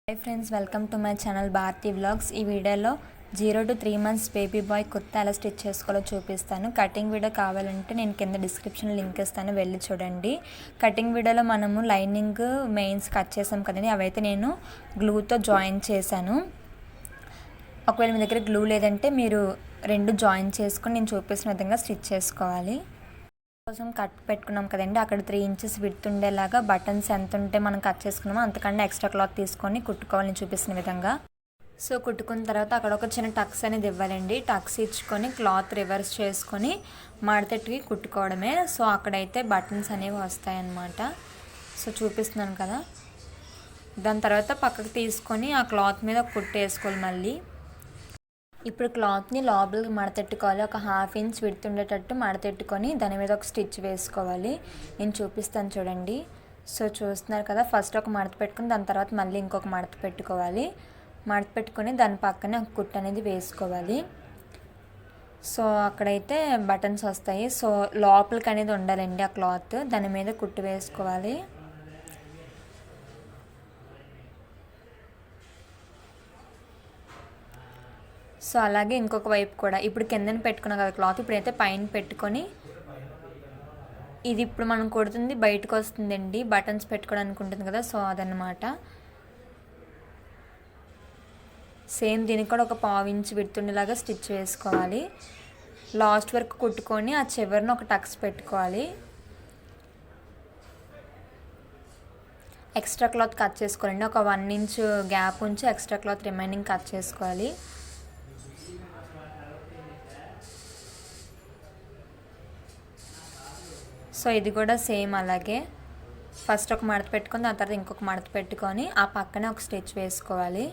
Hi friends, welcome to my channel Bharathi vlogs. ఈ వీడియోలో 0 to 3 months baby boy kurta ఎలా stitch చేసుకోవాలో చూపిస్తాను. కటింగ్ వీడియో కావాలంటే నేను కింద డిస్క్రిప్షన్ లింక్ ఇస్తాను, వెళ్ళి చూడండి. కటింగ్ వీడియోలో మనము లైనింగ్ మెయిన్స్ కట్ చేసాం కదండి, అవైతే నేను గ్లూతో జాయిన్ చేశాను. ఒకవేళ మీ దగ్గర గ్లూ లేదంటే మీరు రెండు జాయిన్ చేసుకొని నేను చూపిస్తున్న విధంగా స్టిచ్ చేసుకోవాలి. కోసం కట్ పెట్టుకున్నాం కదండి, అక్కడ 3 inches విడ్త్ ఉండేలాగా బటన్స్ ఎంత ఉంటే మనం కట్ చేసుకున్నామో అంతకన్నా ఎక్స్ట్రా క్లాత్ తీసుకొని కుట్టుకోవాలని చూపిస్తున్న విధంగా. సో కుట్టుకున్న తర్వాత అక్కడ ఒక చిన్న టక్స్ అనేది ఇవ్వాలండి. టక్స్ ఇచ్చుకొని క్లాత్ రివర్స్ చేసుకొని మడతెట్టుకి కుట్టుకోవడమే. సో అక్కడైతే బటన్స్ అనేవి వస్తాయన్నమాట. సో చూపిస్తున్నాను కదా, దాని తర్వాత పక్కకు తీసుకొని ఆ క్లాత్ మీద కుట్టు వేసుకోవాలి. మళ్ళీ ఇప్పుడు క్లాత్ని లోపలికి మడతెట్టుకోవాలి. ఒక 1/2 inch విడ్త్ ఉండేటట్టు మడతెట్టుకొని దాని మీద ఒక స్టిచ్ వేసుకోవాలి. నేను చూపిస్తాను చూడండి. సో చూస్తున్నారు కదా, ఫస్ట్ ఒక మడత పెట్టుకుని దాని తర్వాత మళ్ళీ ఇంకొక మడత పెట్టుకోవాలి. మడత పెట్టుకొని దాని పక్కనే ఒక కుట్టు అనేది వేసుకోవాలి. సో అక్కడైతే బటన్స్ వస్తాయి. సో లోపలికి అనేది ఉండాలండి ఆ క్లాత్, దాని మీద కుట్టు వేసుకోవాలి. సో అలాగే ఇంకొక వైపు కూడా ఇప్పుడు కిందన పెట్టుకున్నాం కదా క్లాత్, ఇప్పుడైతే పైన పెట్టుకొని ఇది ఇప్పుడు మనం కొడుతుంది బయటకు వస్తుందండి, బటన్స్ పెట్టుకోవడానికి ఉంటుంది కదా. సో అదనమాట. సేమ్ దీనికి కూడా ఒక 1/4 inch విడుతుండేలాగా స్టిచ్ వేసుకోవాలి. లాస్ట్ వరకు కుట్టుకొని ఆ చివరిని ఒక టక్స్ పెట్టుకోవాలి. ఎక్స్ట్రా క్లాత్ కట్ చేసుకోవాలండి. ఒక 1 inch గ్యాప్ ఉంచి ఎక్స్ట్రా క్లాత్ రిమైనింగ్ కట్ చేసుకోవాలి. సో ఇది కూడా సేమ్ అలాగే ఫస్ట్ ఒక మడత పెట్టుకొని దాని తర్వాత ఇంకొక మడత పెట్టుకొని ఆ పక్కనే ఒక స్టిచ్ వేసుకోవాలి.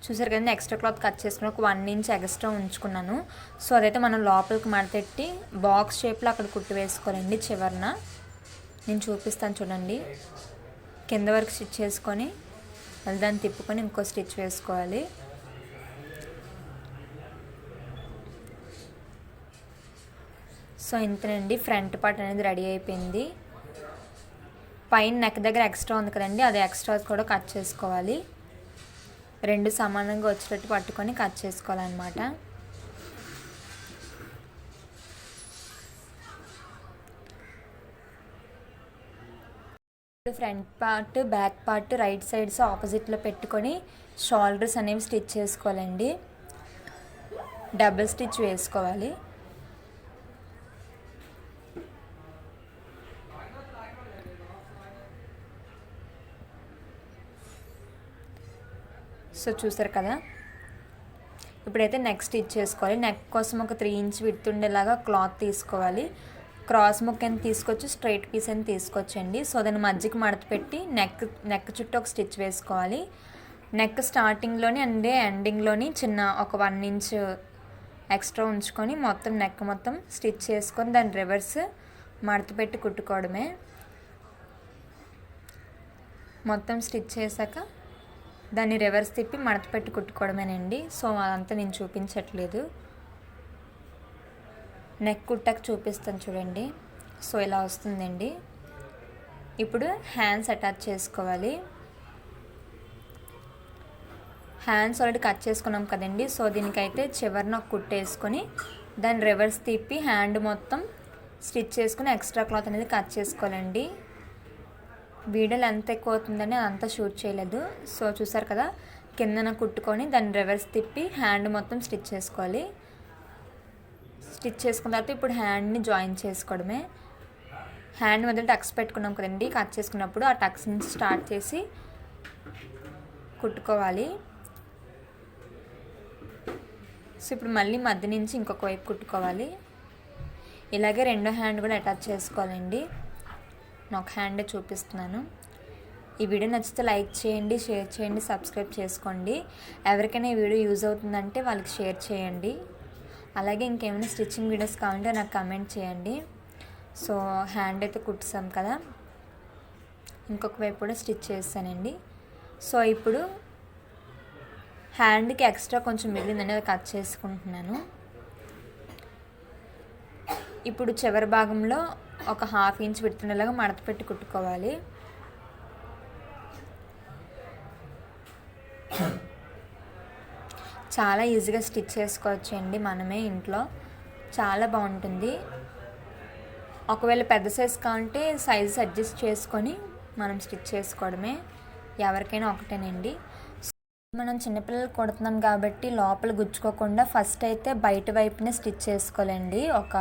చూసారు కదండి, ఎక్స్ట్రా క్లాత్ కట్ చేసుకుని ఒక 1 inch ఎక్స్ట్రా ఉంచుకున్నాను. సో అదైతే మనం లోపలికి మడతెట్టి బాక్స్ షేప్లో అక్కడ కుట్టు వేసుకోవాలండి చివరన. నేను చూపిస్తాను చూడండి. కింద వరకు స్టిచ్ చేసుకొని మళ్ళీ దాన్ని తిప్పుకొని ఇంకో స్టిచ్ వేసుకోవాలి. సో ఇంతేనండి, ఫ్రంట్ పార్ట్ అనేది రెడీ అయిపోయింది. పైన నెక్ దగ్గర ఎక్స్ట్రా ఉంది కదండి, అది ఎక్స్ట్రా కూడా కట్ చేసుకోవాలి. రెండు సమానంగా వచ్చేటట్టు పట్టుకొని కట్ చేసుకోవాలన్నమాట. Front part back part right sides ఆపోజిట్లో పెట్టుకొని షోల్డర్స్ అనేవి స్టిచ్ చేసుకోవాలండి. డబుల్ స్టిచ్ వేసుకోవాలి. సో చూసారు కదా, ఇప్పుడైతే నెక్ స్టిచ్ చేసుకోవాలి. నెక్ కోసం ఒక 3 inch విడ్త్ ఉండేలాగా క్లాత్ తీసుకోవాలి. క్రాస్ ముక్ అని తీసుకోవచ్చు, స్ట్రైట్ పీస్ అని తీసుకోవచ్చండి. సో దాన్ని మధ్యకి మడత పెట్టి నెక్ చుట్టూ ఒక స్టిచ్ వేసుకోవాలి. నెక్ స్టార్టింగ్లోని అండ్ ఎండింగ్లోని చిన్న ఒక 1 inch ఎక్స్ట్రా ఉంచుకొని మొత్తం నెక్ మొత్తం స్టిచ్ చేసుకొని దాన్ని రివర్స్ మడత పెట్టి కుట్టుకోవడమే. మొత్తం స్టిచ్ చేశాక దాన్ని రివర్స్ తిప్పి మడత పెట్టి కుట్టుకోవడమేనండి. సో అదంతా నేను చూపించట్లేదు, నెక్ కుట్టాక చూపిస్తాను చూడండి. సో ఇలా వస్తుందండి. ఇప్పుడు హ్యాండ్స్ అటాచ్ చేసుకోవాలి. హ్యాండ్స్ ఆల్రెడీ కట్ చేసుకున్నాం కదండి. సో దీనికైతే చివరిన ఒక కుట్టు వేసుకొని దాన్ని రివర్స్ తిప్పి హ్యాండ్ మొత్తం స్టిచ్ చేసుకుని ఎక్స్ట్రా క్లాత్ అనేది కట్ చేసుకోవాలండి. వీడియోలు ఎంత ఎక్కువ అవుతుందని అదంతా షూట్ చేయలేదు. సో చూసారు కదా, కిందన కుట్టుకొని దాన్ని రివర్స్ తిప్పి హ్యాండ్ మొత్తం స్టిచ్ చేసుకోవాలి. స్టిచ్ చేసుకున్న తర్వాత ఇప్పుడు హ్యాండ్ని జాయిన్ చేసుకోవడమే. హ్యాండ్ మధ్య టక్స్ పెట్టుకున్నాం కదండి, కట్ చేసుకున్నప్పుడు ఆ టక్స్ నుంచి స్టార్ట్ చేసి కుట్టుకోవాలి. సో ఇప్పుడు మళ్ళీ మధ్య నుంచి ఇంకొక వైపు కుట్టుకోవాలి. ఇలాగే రెండో హ్యాండ్ కూడా అటాచ్ చేసుకోవాలండి. నాకు హ్యాండే చూపిస్తున్నాను. ఈ వీడియో నచ్చితే లైక్ చేయండి, షేర్ చేయండి, సబ్స్క్రైబ్ చేసుకోండి. ఎవరికైనా ఈ వీడియో యూజ్ అవుతుందంటే వాళ్ళకి షేర్ చేయండి. అలాగే ఇంకేమైనా స్టిచ్చింగ్ వీడియోస్ కావాలంటే నాకు కమెంట్ చేయండి. సో హ్యాండ్ అయితే కుట్టాం కదా, ఇంకొక వైపు కూడా స్టిచ్ చేస్తానండి. సో ఇప్పుడు హ్యాండ్కి ఎక్స్ట్రా కొంచెం మిగిలిందని అది కట్ చేసుకుంటున్నాను. ఇప్పుడు చివరి భాగంలో ఒక 1/2 inch విడుతుండేలాగా మడత పెట్టి కుట్టుకోవాలి. చాలా ఈజీగా స్టిచ్ చేసుకోవచ్చండి మనమే ఇంట్లో, చాలా బాగుంటుంది. ఒకవేళ పెద్ద సైజ్ కావాలంటే సైజెస్ అడ్జస్ట్ చేసుకొని మనం స్టిచ్ చేసుకోవడమే, ఎవరికైనా ఒకటేనండి. మనం చిన్నపిల్లలు కొడుతున్నాం కాబట్టి లోపల గుచ్చుకోకుండా ఫస్ట్ అయితే బయట వైపునే స్టిచ్ చేసుకోవాలండి. ఒక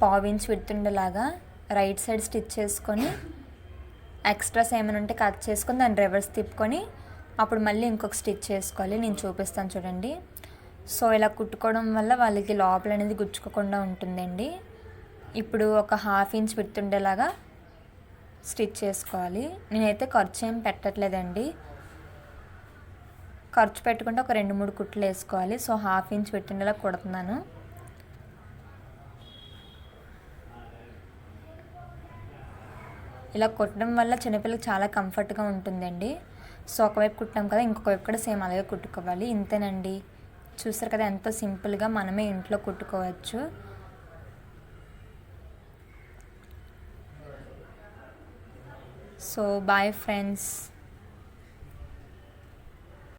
పావు ఇంచ్ విడుతుండేలాగా రైట్ సైడ్ స్టిచ్ చేసుకొని ఎక్స్ట్రాస్ ఏమైనా ఉంటే కట్ చేసుకొని దాన్ని రివర్స్ తిప్పుకొని అప్పుడు మళ్ళీ ఇంకొక స్టిచ్ చేసుకోవాలి. నేను చూపిస్తాను చూడండి. సో ఇలా కుట్టుకోవడం వల్ల వాళ్ళకి లోపల అనేది గుచ్చుకోకుండా ఉంటుందండి. ఇప్పుడు ఒక హాఫ్ ఇంచ్ విడుతుండేలాగా స్టిచ్ చేసుకోవాలి. నేనైతే ఖర్చు ఏం పెట్టట్లేదండి, ఖర్చు పెట్టుకుంటే ఒక 2-3 కుట్లు వేసుకోవాలి. సో హాఫ్ ఇంచ్ పెట్టిండేలా కుడుతున్నాను. ఇలా కుట్టడం వల్ల చిన్నపిల్లలకు చాలా కంఫర్ట్గా ఉంటుందండి. సో ఒకవైపు కుట్టాం కదా, ఇంకొక వైపు కూడా సేమ్ అలాగే కుట్టుకోవాలి. ఇంతేనండి, చూసారు కదా ఎంతో సింపుల్గా మనమే ఇంట్లో కుట్టుకోవచ్చు. So bye friends.